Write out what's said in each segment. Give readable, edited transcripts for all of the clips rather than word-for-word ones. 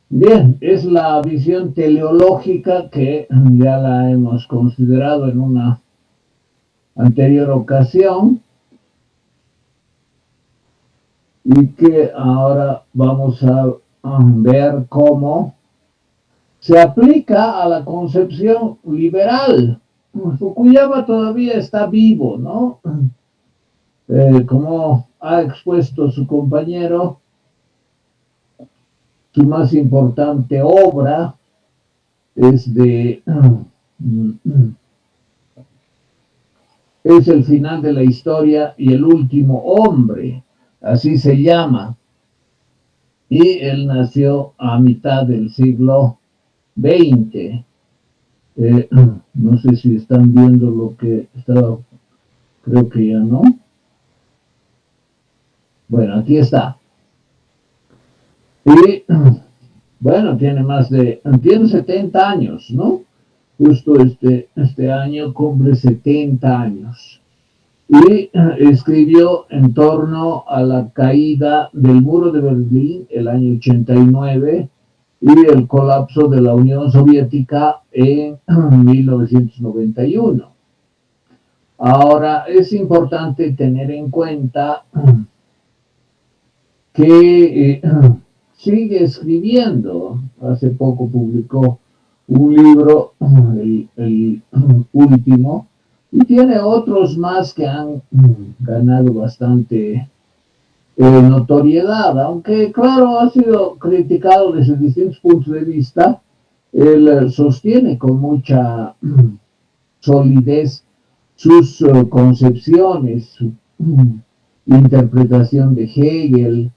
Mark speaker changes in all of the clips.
Speaker 1: Bien, es la visión teleológica que ya la hemos considerado en una anterior ocasión y que ahora vamos a ver cómo se aplica a la concepción liberal. Fukuyama todavía está vivo, ¿no? Como ha expuesto su compañero, su más importante obra es es el final de la historia y el último hombre, así se llama. Y él nació a mitad del siglo XX. No sé si están viendo lo que estaba, creo que ya no. Bueno, aquí está. Y bueno, tiene 70 años, ¿no? Justo este año cumple 70 años. Y escribió en torno a la caída del muro de Berlín el año 89 y el colapso de la Unión Soviética en 1991. Ahora, es importante tener en cuenta que sigue escribiendo. Hace poco publicó un libro, el último, y tiene otros más que han ganado bastante notoriedad, aunque claro, ha sido criticado desde distintos puntos de vista. Él sostiene con mucha solidez sus concepciones, su interpretación de Hegel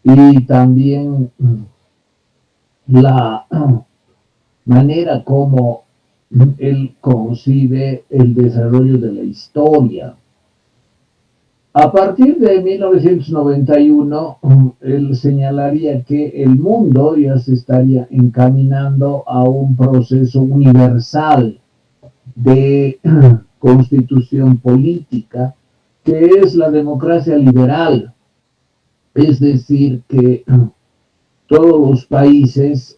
Speaker 1: y también la manera como él concibe el desarrollo de la historia. A partir de 1991, él señalaría que el mundo ya se estaría encaminando a un proceso universal de constitución política, que es la democracia liberal. Es decir, que todos los países,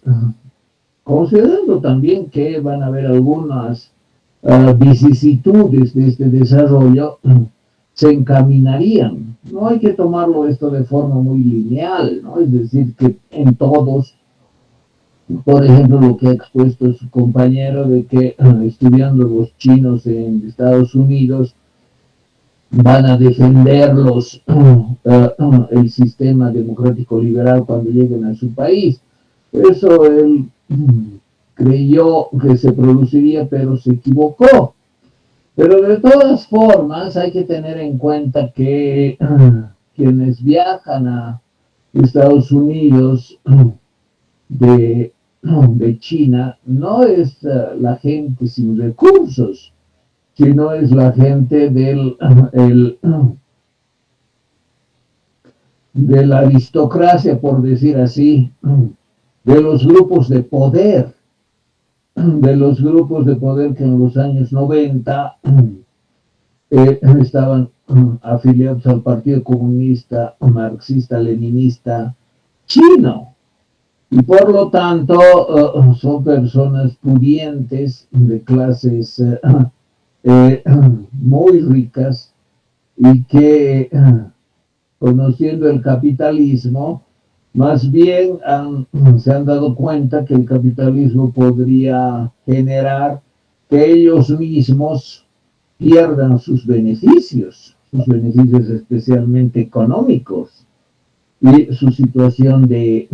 Speaker 1: considerando también que van a haber algunas vicisitudes de este desarrollo, se encaminarían. No hay que tomarlo esto de forma muy lineal, ¿no? Es decir, que en todos, por ejemplo, lo que ha expuesto su compañero de que estudiando los chinos en Estados Unidos van a defender el sistema democrático liberal cuando lleguen a su país. Eso él creyó que se produciría, pero se equivocó. Pero de todas formas hay que tener en cuenta que quienes viajan a Estados Unidos de China no es la gente sin recursos, sino es la gente de la aristocracia, por decir así, de los grupos de poder, que en los años 90 estaban afiliados al Partido Comunista Marxista-Leninista chino. Y por lo tanto son personas pudientes de clases muy ricas y que conociendo el capitalismo, más bien se han dado cuenta que el capitalismo podría generar que ellos mismos pierdan sus beneficios especialmente económicos, y su situación de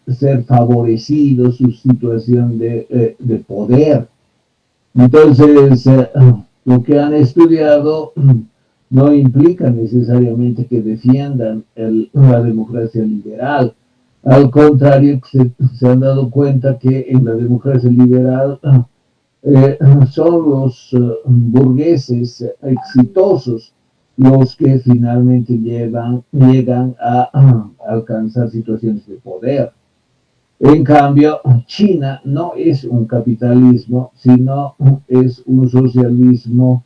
Speaker 1: ser favorecidos, su situación de poder. Entonces, lo que han estudiado no implica necesariamente que defiendan la democracia liberal. Al contrario, se han dado cuenta que en la democracia liberal son los burgueses exitosos los que finalmente llegan a alcanzar situaciones de poder. En cambio, China no es un capitalismo, sino es un socialismo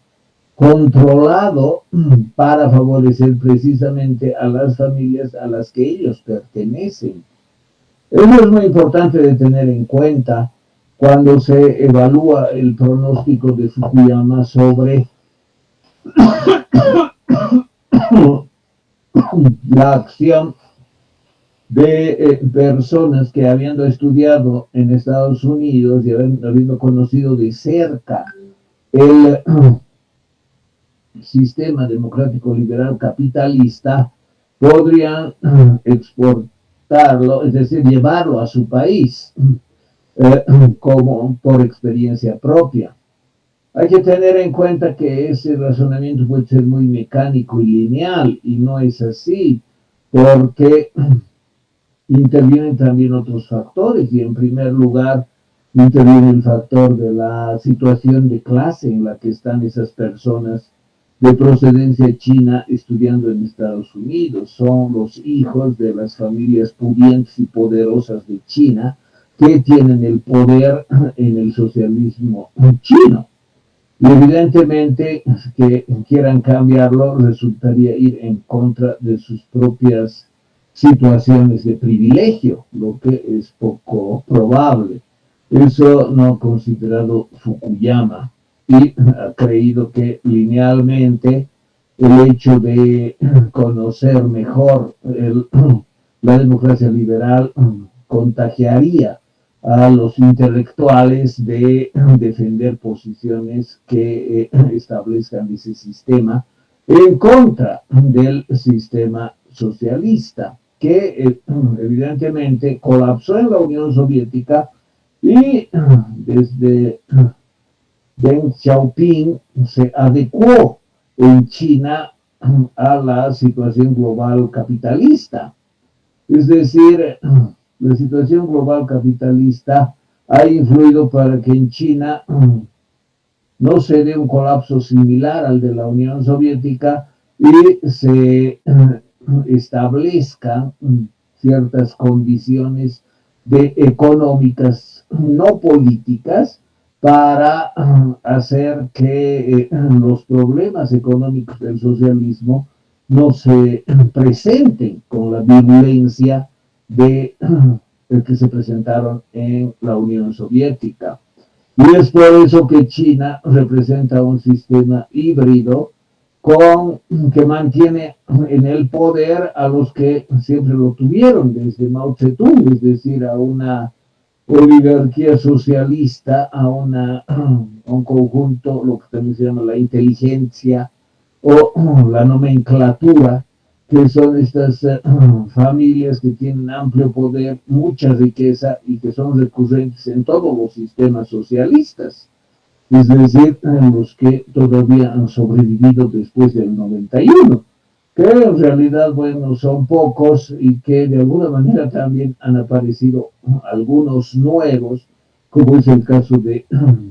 Speaker 1: controlado para favorecer precisamente a las familias a las que ellos pertenecen. Eso es muy importante de tener en cuenta cuando se evalúa el pronóstico de Fukuyama sobre la acción de personas que habiendo estudiado en Estados Unidos y habiendo conocido de cerca el sistema democrático liberal capitalista, podrían exportarlo, es decir, llevarlo a su país como por experiencia propia. Hay que tener en cuenta que ese razonamiento puede ser muy mecánico y lineal, y no es así, porque intervienen también otros factores, y en primer lugar interviene el factor de la situación de clase en la que están esas personas de procedencia china estudiando en Estados Unidos. Son los hijos de las familias pudientes y poderosas de China que tienen el poder en el socialismo chino. Y evidentemente que quieran cambiarlo resultaría ir en contra de sus propias situaciones de privilegio, lo que es poco probable. Eso no ha considerado Fukuyama y ha creído que linealmente el hecho de conocer mejor la democracia liberal contagiaría a los intelectuales de defender posiciones que establezcan ese sistema en contra del sistema socialista, que evidentemente colapsó en la Unión Soviética y desde Deng Xiaoping se adecuó en China a la situación global capitalista. Es decir, la situación global capitalista ha influido para que en China no se dé un colapso similar al de la Unión Soviética y se establezcan ciertas condiciones económicas, no políticas, para hacer que los problemas económicos del socialismo no se presenten con la virulencia de que se presentaron en la Unión Soviética. Y es por eso que China representa un sistema híbrido que mantiene en el poder a los que siempre lo tuvieron, desde Mao Zedong, es decir, a una oligarquía socialista, a un conjunto, lo que también se llama la inteligencia o la nomenclatura, que son estas familias que tienen amplio poder, mucha riqueza y que son recurrentes en todos los sistemas socialistas, es decir, los que todavía han sobrevivido después del 91, que en realidad, bueno, son pocos y que de alguna manera también han aparecido algunos nuevos, como es el caso de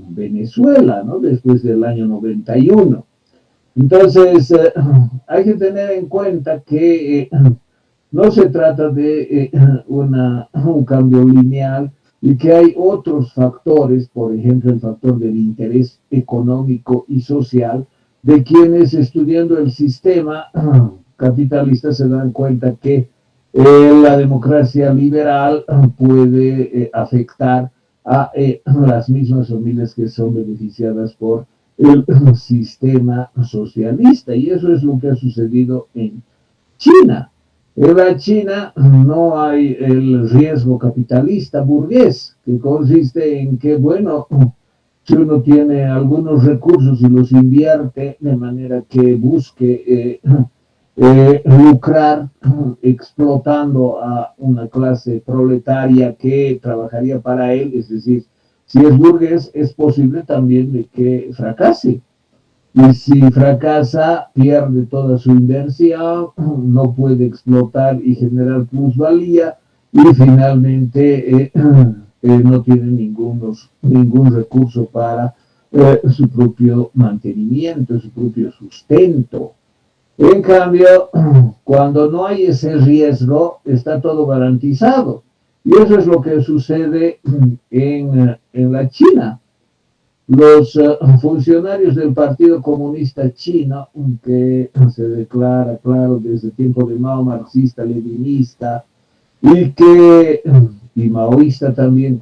Speaker 1: Venezuela, ¿no? Después del año 91. Entonces, hay que tener en cuenta que no se trata de un cambio lineal y que hay otros factores, por ejemplo, el factor del interés económico y social, de quienes estudiando el sistema capitalista se dan cuenta que la democracia liberal puede afectar a las mismas familias que son beneficiadas por el sistema socialista, y eso es lo que ha sucedido en China. En la China no hay el riesgo capitalista burgués, que consiste en que, bueno, si uno tiene algunos recursos y los invierte de manera que busque lucrar explotando a una clase proletaria que trabajaría para él, es decir, si es burgués, es posible también de que fracase. Y si fracasa, pierde toda su inversión, no puede explotar y generar plusvalía, y finalmente no tiene ningún recurso para su propio mantenimiento, su propio sustento. En cambio, cuando no hay ese riesgo, está todo garantizado. Y eso es lo que sucede en la China. los funcionarios del Partido Comunista Chino, que se declara, claro, desde el tiempo de Mao, marxista, leninista, y maoísta también,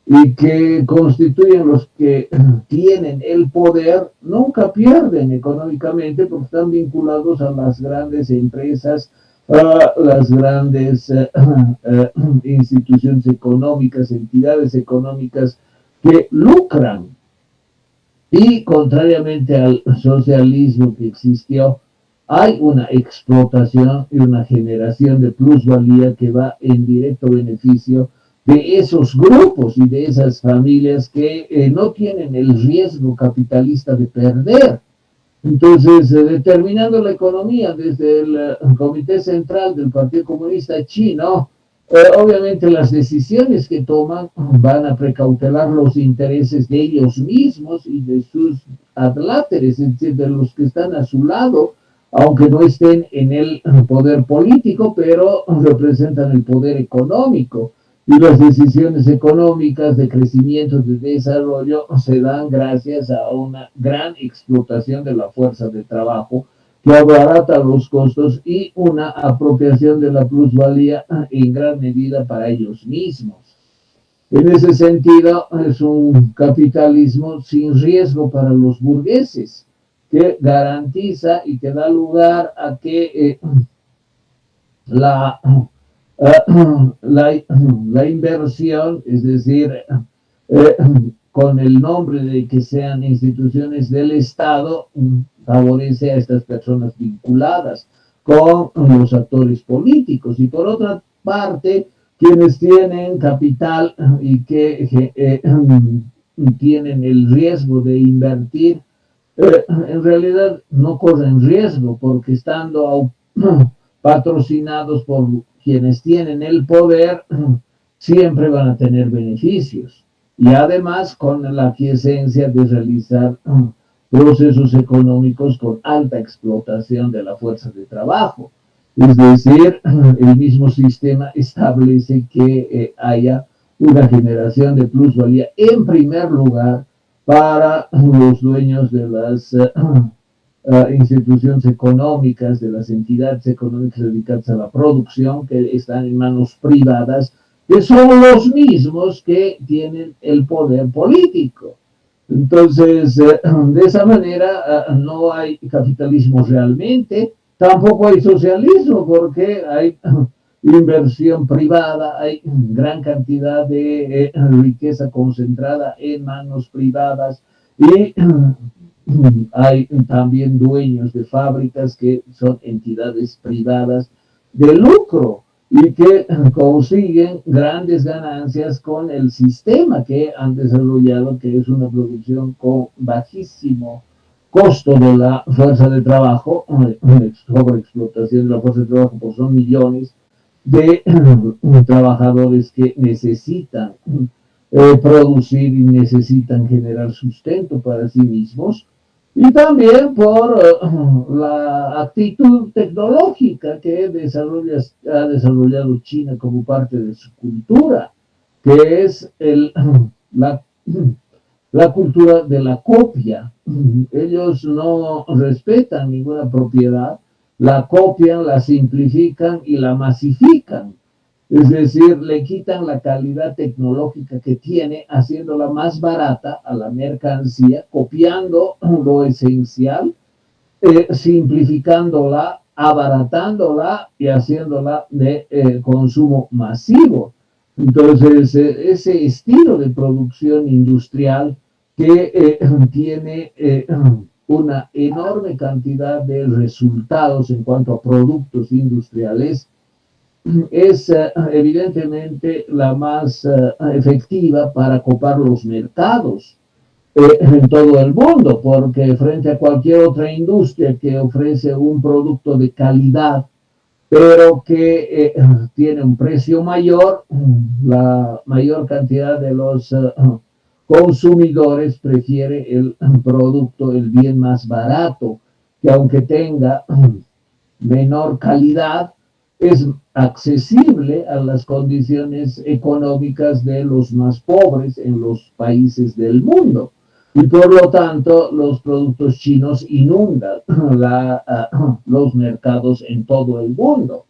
Speaker 1: y que constituyen los que tienen el poder, nunca pierden económicamente porque están vinculados a las grandes empresas, a las grandes instituciones económicas, entidades económicas que lucran. Y contrariamente al socialismo que existió, hay una explotación y una generación de plusvalía que va en directo beneficio de esos grupos y de esas familias que no tienen el riesgo capitalista de perder. Entonces, determinando la economía desde el Comité Central del Partido Comunista Chino, obviamente las decisiones que toman van a precautelar los intereses de ellos mismos y de sus adláteres, es decir, de los que están a su lado, aunque no estén en el poder político, pero representan el poder económico. Y las decisiones económicas de crecimiento, de desarrollo, se dan gracias a una gran explotación de la fuerza de trabajo que abarata los costos y una apropiación de la plusvalía en gran medida para ellos mismos. En ese sentido, es un capitalismo sin riesgo para los burgueses, que garantiza y que da lugar a que la, la inversión, es decir, eh, con el nombre de que sean instituciones del Estado, favorece a estas personas vinculadas con los actores políticos. Y por otra parte, quienes tienen capital y que tienen el riesgo de invertir, en realidad no corren riesgo porque estando patrocinados por quienes tienen el poder, siempre van a tener beneficios. Y además con la aquiescencia de realizar procesos económicos con alta explotación de la fuerza de trabajo. Es decir, el mismo sistema establece que haya una generación de plusvalía en primer lugar para los dueños de las instituciones económicas, de las entidades económicas dedicadas a la producción, que están en manos privadas, que son los mismos que tienen el poder político. Entonces, de esa manera no hay capitalismo realmente, tampoco hay socialismo, porque hay inversión privada, hay gran cantidad de riqueza concentrada en manos privadas y hay también dueños de fábricas que son entidades privadas de lucro y que consiguen grandes ganancias con el sistema que han desarrollado, que es una producción con bajísimo costo de la fuerza de trabajo, sobreexplotación de la fuerza de trabajo, pues son millones de trabajadores que necesitan producir y necesitan generar sustento para sí mismos, y también por la actitud tecnológica que ha desarrollado China como parte de su cultura, que es la, la cultura de la copia. Ellos no respetan ninguna propiedad, la copian, la simplifican y la masifican. Es decir, le quitan la calidad tecnológica que tiene, haciéndola más barata a la mercancía, copiando lo esencial, simplificándola, abaratándola y haciéndola de consumo masivo. Entonces, ese estilo de producción industrial que tiene una enorme cantidad de resultados en cuanto a productos industriales, es evidentemente la más efectiva para copar los mercados en todo el mundo, porque frente a cualquier otra industria que ofrece un producto de calidad, pero que tiene un precio mayor, la mayor cantidad de los consumidores prefiere el producto, el bien más barato, que aunque tenga menor calidad, es accesible a las condiciones económicas de los más pobres en los países del mundo. Y por lo tanto, los productos chinos inundan los mercados en todo el mundo,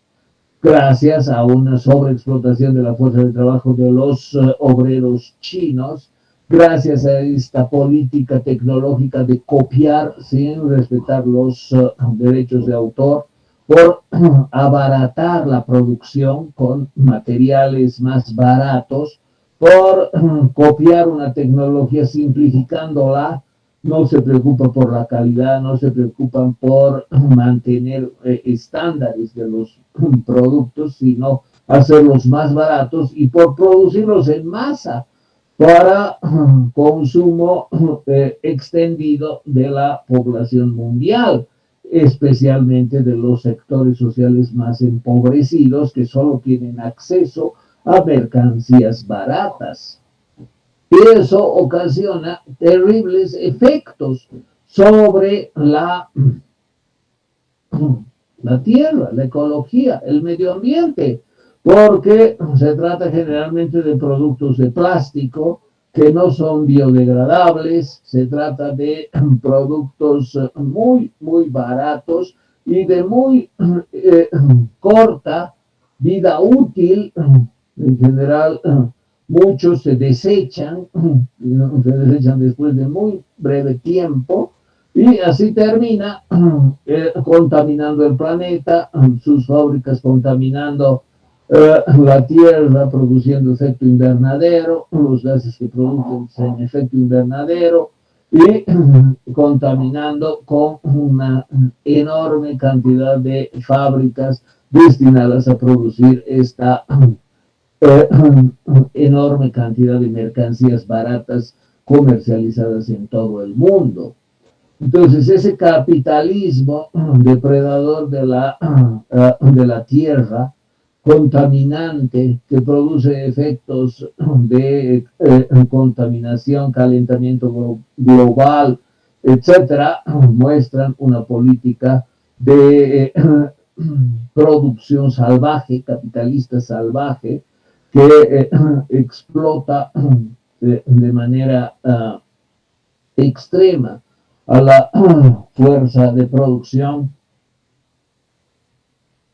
Speaker 1: gracias a una sobreexplotación de la fuerza de trabajo de los obreros chinos, gracias a esta política tecnológica de copiar sin respetar los derechos de autor, por abaratar la producción con materiales más baratos, por copiar una tecnología simplificándola. No se preocupa por la calidad, no se preocupan por mantener estándares de los productos, sino hacerlos más baratos y por producirlos en masa para consumo extendido de la población mundial, especialmente de los sectores sociales más empobrecidos que solo tienen acceso a mercancías baratas. Y eso ocasiona terribles efectos sobre la tierra, la ecología, el medio ambiente, porque se trata generalmente de productos de plástico que no son biodegradables, se trata de productos muy, muy baratos y de muy corta vida útil. En general, muchos se desechan después de muy breve tiempo, y así termina contaminando el planeta, sus fábricas contaminando la tierra, produciendo efecto invernadero, los gases que producen efecto invernadero, y contaminando con una enorme cantidad de fábricas destinadas a producir esta enorme cantidad de mercancías baratas comercializadas en todo el mundo. Entonces, ese capitalismo depredador de la tierra, contaminante, que produce efectos de contaminación, calentamiento global, etcétera, muestran una política de producción salvaje, capitalista salvaje, que explota de manera extrema a la fuerza de producción,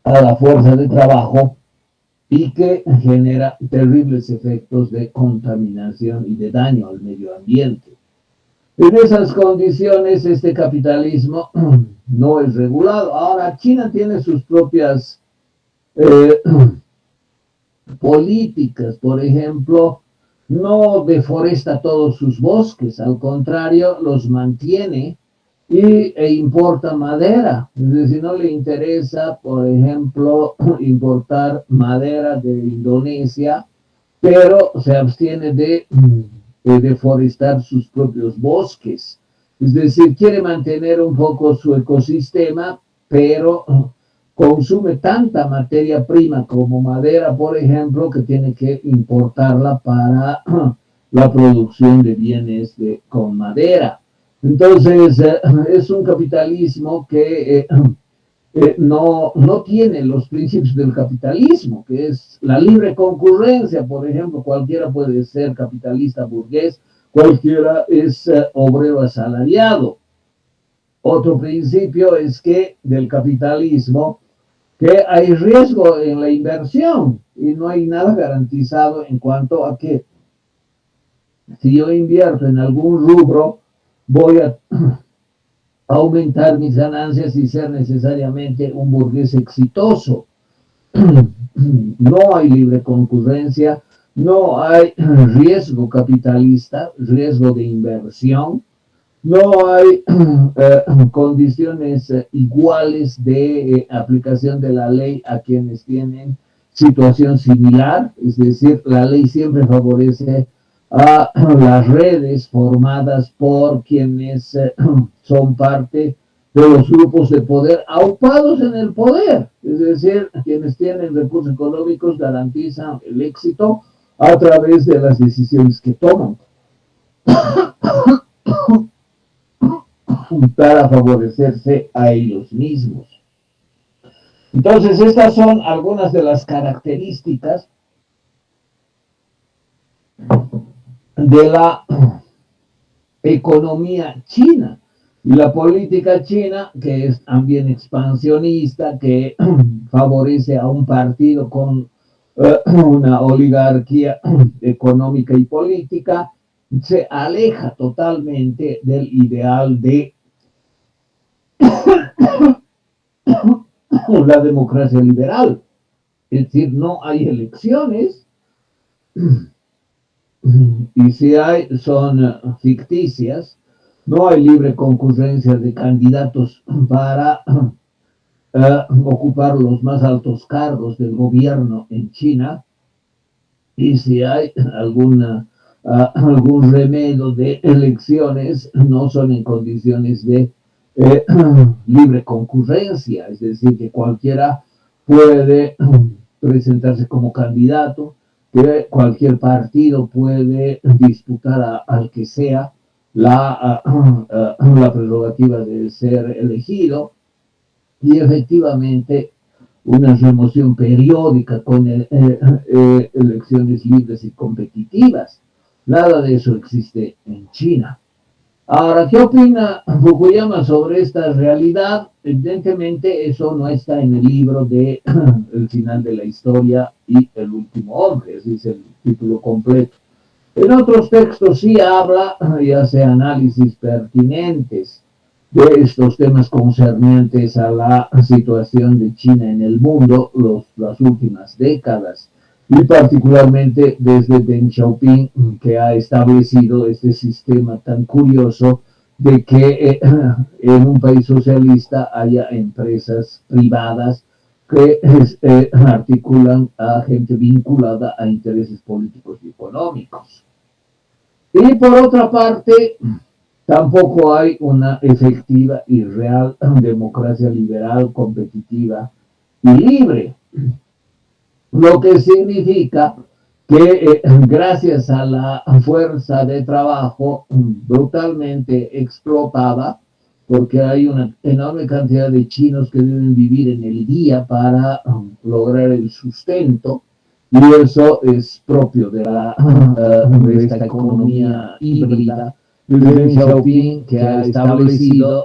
Speaker 1: a la fuerza de trabajo, y que genera terribles efectos de contaminación y de daño al medio ambiente. En esas condiciones, este capitalismo no es regulado. Ahora, China tiene sus propias políticas. Por ejemplo, no deforesta todos sus bosques, al contrario, los mantiene e importa madera. Es decir, no le interesa, por ejemplo, importar madera de Indonesia, pero se abstiene de deforestar sus propios bosques. Es decir, quiere mantener un poco su ecosistema, pero consume tanta materia prima como madera, por ejemplo, que tiene que importarla para la producción de bienes con madera. Entonces, es un capitalismo que no tiene los principios del capitalismo, que es la libre concurrencia. Por ejemplo, cualquiera puede ser capitalista burgués, cualquiera es obrero asalariado. Otro principio es que del capitalismo, que hay riesgo en la inversión y no hay nada garantizado en cuanto a que si yo invierto en algún rubro, voy a aumentar mis ganancias y ser necesariamente un burgués exitoso. No hay libre concurrencia, no hay riesgo capitalista, riesgo de inversión, no hay condiciones iguales de aplicación de la ley a quienes tienen situación similar. Es decir, la ley siempre favorece a las redes formadas por quienes son parte de los grupos de poder aupados en el poder. Es decir, quienes tienen recursos económicos garantizan el éxito a través de las decisiones que toman para favorecerse a ellos mismos. Entonces, estas son algunas de las características de la economía china. Y la política china, que es también expansionista, que favorece a un partido con una oligarquía económica y política, se aleja totalmente del ideal de la democracia liberal. Es decir, no hay elecciones y si hay son ficticias, no hay libre concurrencia de candidatos para ocupar los más altos cargos del gobierno en China, y si hay algún remedio de elecciones, no son en condiciones de eh, libre concurrencia, es decir, que cualquiera puede presentarse como candidato, que cualquier partido puede disputar al que sea la prerrogativa de ser elegido, y efectivamente una remoción periódica con elecciones libres y competitivas. Nada de eso existe en China. Ahora, ¿qué opina Fukuyama sobre esta realidad? Evidentemente eso no está en el libro de El final de la historia y El último hombre, ese es el título completo. En otros textos sí habla y hace análisis pertinentes de estos temas concernientes a la situación de China en el mundo las últimas décadas, y particularmente desde Deng Xiaoping, que ha establecido este sistema tan curioso de que en un país socialista haya empresas privadas que articulan a gente vinculada a intereses políticos y económicos. Y por otra parte, tampoco hay una efectiva y real democracia liberal, competitiva y libre, lo que significa que gracias a la fuerza de trabajo brutalmente explotada, porque hay una enorme cantidad de chinos que deben vivir en el día para lograr el sustento, y eso es propio de esta economía híbrida de Deng Xiaoping, que ha establecido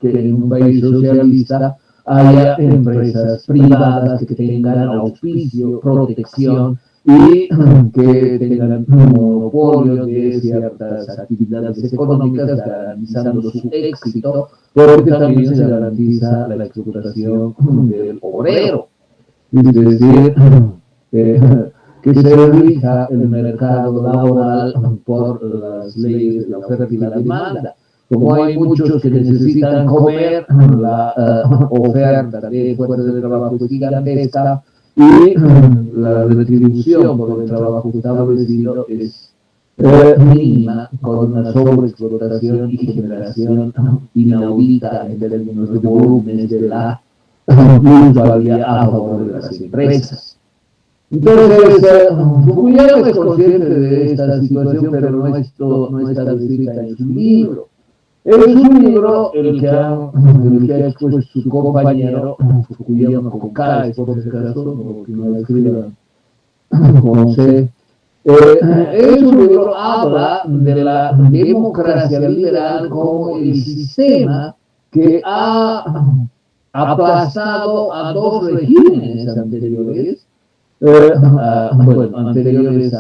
Speaker 1: que en un país socialista haya empresas privadas que tengan auspicio, protección y que tengan monopolio de ciertas actividades económicas, garantizando su éxito, porque también se garantiza la explotación del obrero. Es decir, eh, que se rija el mercado laboral por las leyes de la oferta y la demanda. Como hay muchos que necesitan comer, la oferta de fuerza de trabajo es gigantesca y la retribución por el trabajo establecido es mínima, con una sobreexplotación y generación inaudita en términos de volúmenes de la plusvalía a favor de las empresas. Entonces, Fukuyama es consciente de esta situación, pero no está descrita en su libro. Es un libro el que ha expuesto su compañero Fukuyama con K, por si acaso, que no lo escriba con C. Es un libro habla de la democracia liberal como el sistema que ha aplastado a dos regímenes anteriores, anteriores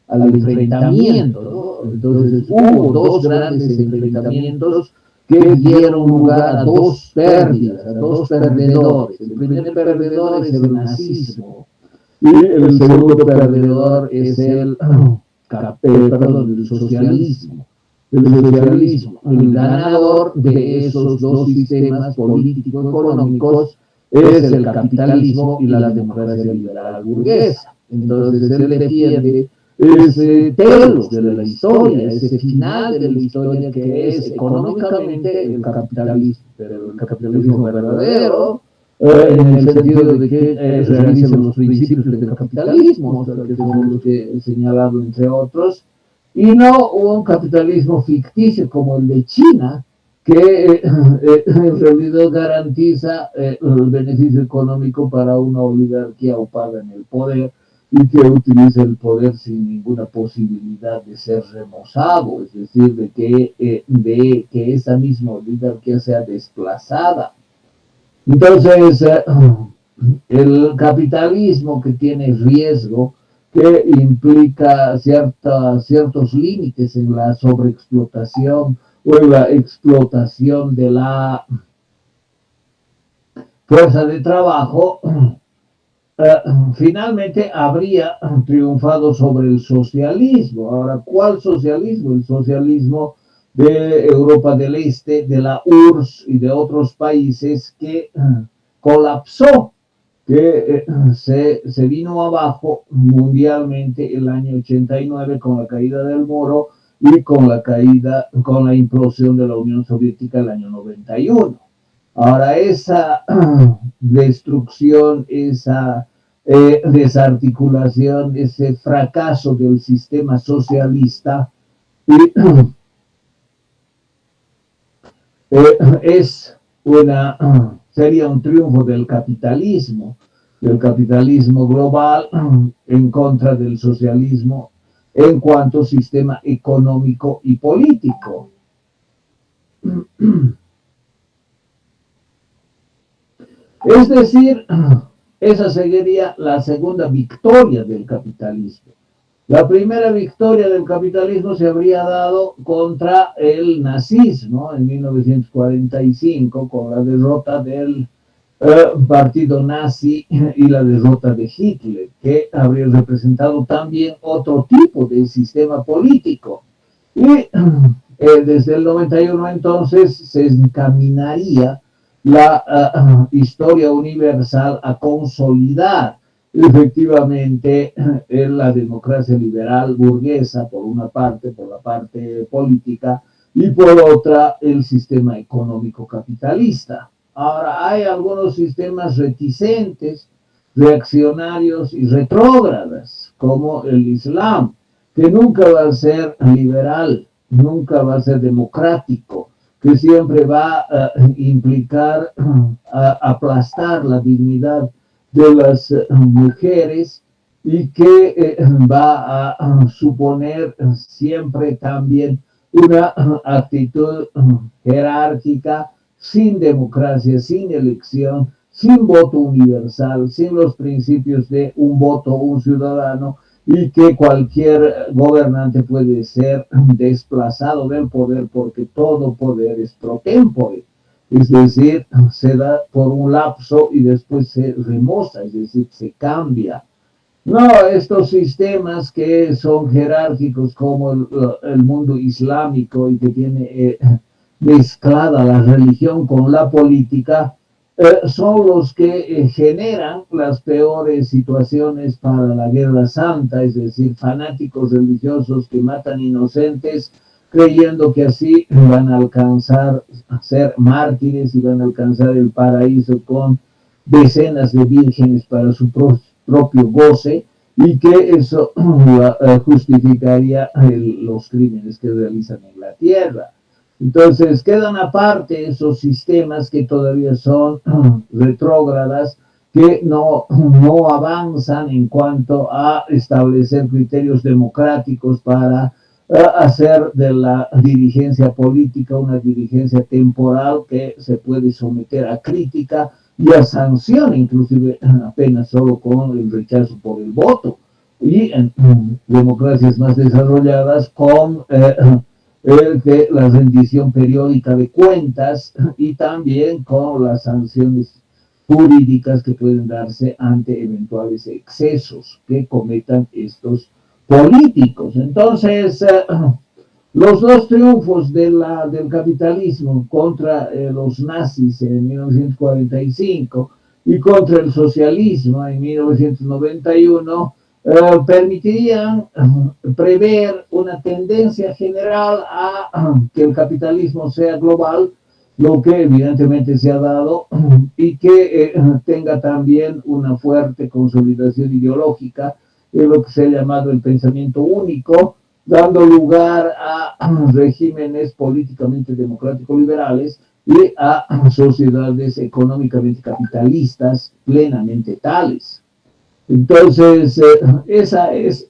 Speaker 1: al enfrentamiento, ¿no? Entonces hubo dos grandes enfrentamientos que dieron lugar a dos pérdidas, a dos perdedores. El primer perdedor es el nazismo y el segundo perdedor es el socialismo. El socialismo, el ganador de esos dos sistemas político-económicos es el capitalismo y la democracia liberal burguesa. Entonces él defiende ese telos de la historia, ese final de la historia que es económicamente el capitalismo, pero el capitalismo verdadero, en el sentido de que realizan los principios del capitalismo, o sea, que son los que he señalado entre otros, y no un capitalismo ficticio como el de China, que en realidad garantiza el beneficio económico para una oligarquía opada en el poder y que utiliza el poder sin ninguna posibilidad de ser remozado, es decir, de que esa misma oligarquía sea desplazada. Entonces, el capitalismo que tiene riesgo, que implica ciertos límites en la sobreexplotación o en la explotación de la fuerza de trabajo, eh, finalmente habría triunfado sobre el socialismo. Ahora, ¿cuál socialismo? El socialismo de Europa del Este, de la URSS y de otros países que colapsó, que se vino abajo mundialmente el año 89 con la caída del muro y con la implosión de la Unión Soviética el año 91. Ahora, esa destrucción, esa desarticulación, ese fracaso del sistema socialista es sería un triunfo del capitalismo global en contra del socialismo en cuanto a sistema económico y político. Es decir, esa sería la segunda victoria del capitalismo. La primera victoria del capitalismo se habría dado contra el nazismo en 1945 con la derrota del partido nazi y la derrota de Hitler, que habría representado también otro tipo de sistema político. Y desde el 91 entonces se encaminaría la historia universal a consolidar efectivamente la democracia liberal burguesa, por una parte, por la parte política, y por otra, el sistema económico capitalista. Ahora, hay algunos sistemas reticentes, reaccionarios y retrógradas, como el Islam, que nunca va a ser liberal, nunca va a ser democrático, que siempre va a implicar aplastar la dignidad de las mujeres y que va a suponer siempre también una actitud jerárquica, sin democracia, sin elección, sin voto universal, sin los principios de un voto, un ciudadano, y que cualquier gobernante puede ser desplazado del poder porque todo poder es pro tempore. Es decir, se da por un lapso y después se remoza, es decir, se cambia. No, estos sistemas que son jerárquicos como el mundo islámico y que tiene mezclada la religión con la política, son los que generan las peores situaciones para la guerra santa, es decir, fanáticos religiosos que matan inocentes creyendo que así van a alcanzar a ser mártires y van a alcanzar el paraíso con decenas de vírgenes para su propio goce, y que eso justificaría los crímenes que realizan en la tierra. Entonces quedan aparte esos sistemas que todavía son retrógradas, que no avanzan en cuanto a establecer criterios democráticos para hacer de la dirigencia política una dirigencia temporal que se puede someter a crítica y a sanción, inclusive apenas solo con el rechazo por el voto. Y en democracias más desarrolladas con que la rendición periódica de cuentas y también con las sanciones jurídicas que pueden darse ante eventuales excesos que cometan estos políticos. Entonces, los dos triunfos del capitalismo contra los nazis en 1945 y contra el socialismo en 1991 permitirían prever una tendencia general a que el capitalismo sea global, lo que evidentemente se ha dado, y que tenga también una fuerte consolidación ideológica en lo que se ha llamado el pensamiento único, dando lugar a regímenes políticamente democráticos liberales y a sociedades económicamente capitalistas plenamente tales. Entonces, esa es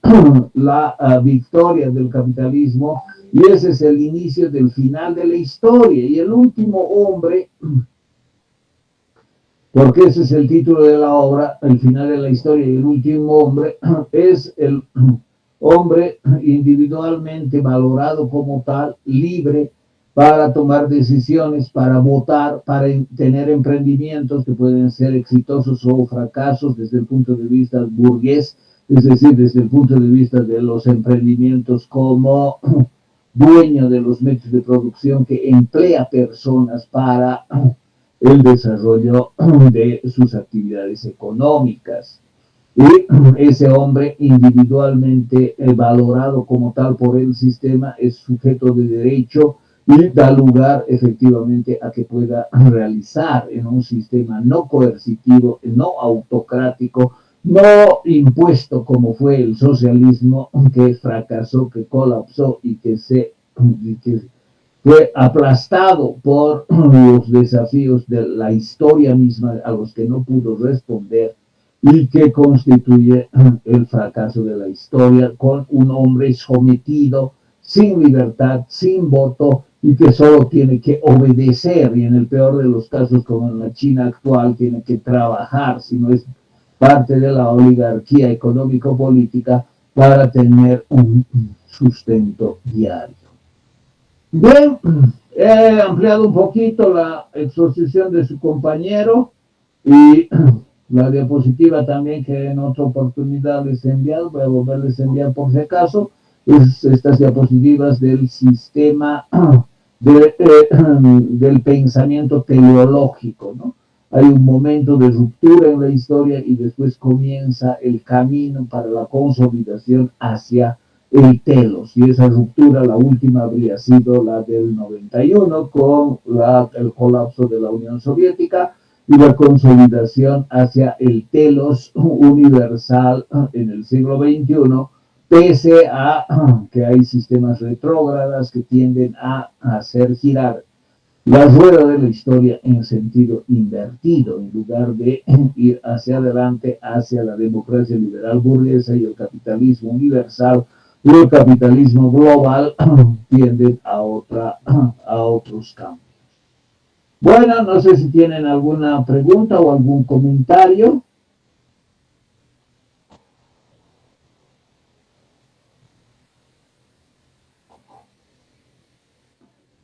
Speaker 1: la victoria del capitalismo y ese es el inicio del final de la historia. Y el último hombre, porque ese es el título de la obra, el final de la historia y el último hombre, es el hombre individualmente valorado como tal, libre para tomar decisiones, para votar, para tener emprendimientos que pueden ser exitosos o fracasos desde el punto de vista burgués, es decir, desde el punto de vista de los emprendimientos como dueño de los medios de producción que emplea personas para el desarrollo de sus actividades económicas. Y ese hombre individualmente valorado como tal por el sistema es sujeto de derecho y da lugar efectivamente a que pueda realizar en un sistema no coercitivo, no autocrático, no impuesto como fue el socialismo, que fracasó, que colapsó y que fue aplastado por los desafíos de la historia misma a los que no pudo responder y que constituye el fracaso de la historia con un hombre sometido, sin libertad, sin voto y que solo tiene que obedecer y en el peor de los casos como en la China actual tiene que trabajar, si no es parte de la oligarquía económico-política para tener un sustento diario. Bien, he ampliado un poquito la exposición de su compañero y la diapositiva también que en otra oportunidad les he enviado, voy a volverles a enviar por si acaso, es estas diapositivas del sistema del pensamiento teleológico, ¿no? Hay un momento de ruptura en la historia y después comienza el camino para la consolidación hacia el telos, y esa ruptura, la última, habría sido la del 91 con el colapso de la Unión Soviética y la consolidación hacia el telos universal en el siglo XXI, pese a que hay sistemas retrógradas que tienden a hacer girar la rueda de la historia en sentido invertido, en lugar de ir hacia adelante, hacia la democracia liberal burguesa y el capitalismo universal, y el capitalismo global tienden a otros cambios. Bueno, no sé si tienen alguna pregunta o algún comentario.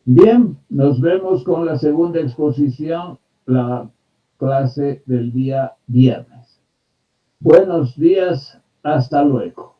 Speaker 1: Bien, nos vemos con la segunda exposición, la clase del día viernes. Buenos días, hasta luego.